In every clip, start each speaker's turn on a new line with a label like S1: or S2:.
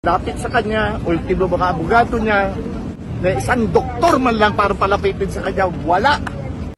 S1: Lapit sa kanya, ultimo mga abogado niya, na isang doktor man lang para palapitin sa kanya, wala.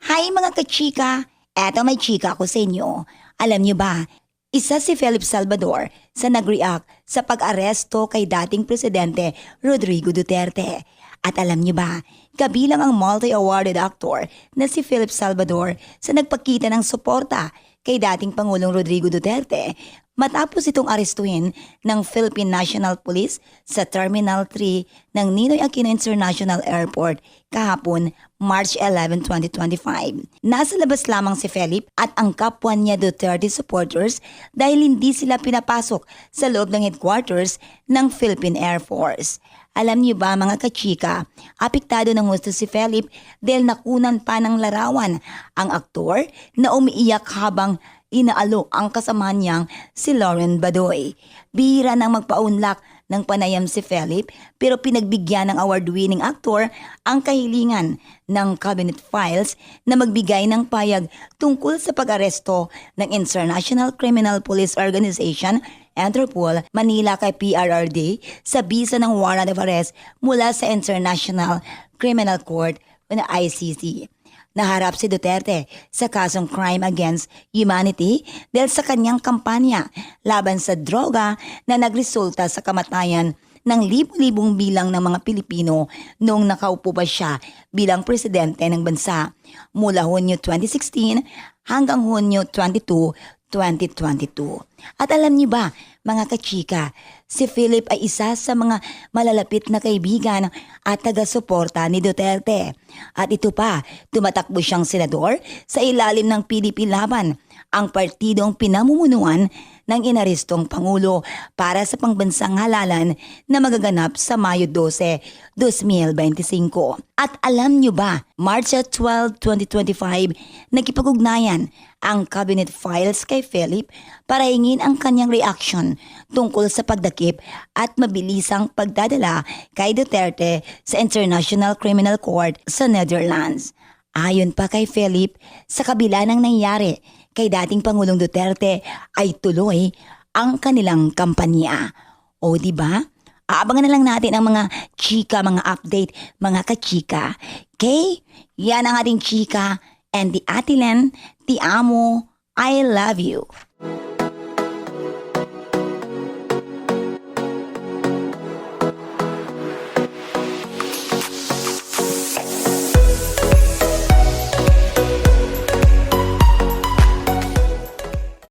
S2: Hi mga kachika, eto may chika ko sa inyo. Alam niyo ba, isa si Philip Salvador sa nag-react sa pag-aresto kay dating presidente Rodrigo Duterte. At alam niyo ba, kabilang ang multi-awarded actor na si Philip Salvador sa nagpakita ng suporta kay dating Pangulong Rodrigo Duterte matapos itong arestuhin ng Philippine National Police sa Terminal 3 ng Ninoy Aquino International Airport kahapon March 11, 2025. Nasa labas lamang si Philip at ang kapwa niya Duterte supporters dahil hindi sila pinapasok sa loob ng headquarters ng Philippine Air Force. Alam niyo ba mga kachika, apektado ng gusto si Philip dahil nakunan pa ng larawan ang aktor na umiiyak habang inaalo ang kasama niyang si Lauren Badoy. Bihira nang magpaunlak ng panayam si Philip pero pinagbigyan ng award-winning actor ang kahilingan ng cabinet files na magbigay ng payag tungkol sa pag-aresto ng International Criminal Police Organization Interpol Manila kay PRRD sa bisa ng warrant of arrest mula sa International Criminal Court o na ICC. Naharap si Duterte sa kasong crime against humanity dahil sa kanyang kampanya laban sa droga na nagresulta sa kamatayan ng libu-libong bilang ng mga Pilipino noong nakaupo pa siya bilang presidente ng bansa mula Hunyo 2016 hanggang Hunyo 22, 2022. At alam niyo ba, mga kachika, si Philip ay isa sa mga malalapit na kaibigan at taga-suporta ni Duterte. At ito pa, tumatakbo siyang senador sa ilalim ng PDP Laban, ang partidong pinamumunuan ng inarestong Pangulo para sa pangbansang halalan na magaganap sa Mayo 12, 2025. At alam niyo ba, March 12, 2025, nagkipag-ugnayan ang cabinet files kay Philip para hingin ang kanyang reaction tungkol sa pagdakip at mabilisang pagdadala kay Duterte sa International Criminal Court sa Netherlands. Ayon pa kay Philip, sa kabila ng nangyari kay dating Pangulong Duterte ay tuloy ang kanilang kampanya. O di ba? Aabangan na lang natin ang mga chika, mga update, mga kachika. Okay? Yan ang ating chika. And the Atilen, ti amo, I love you.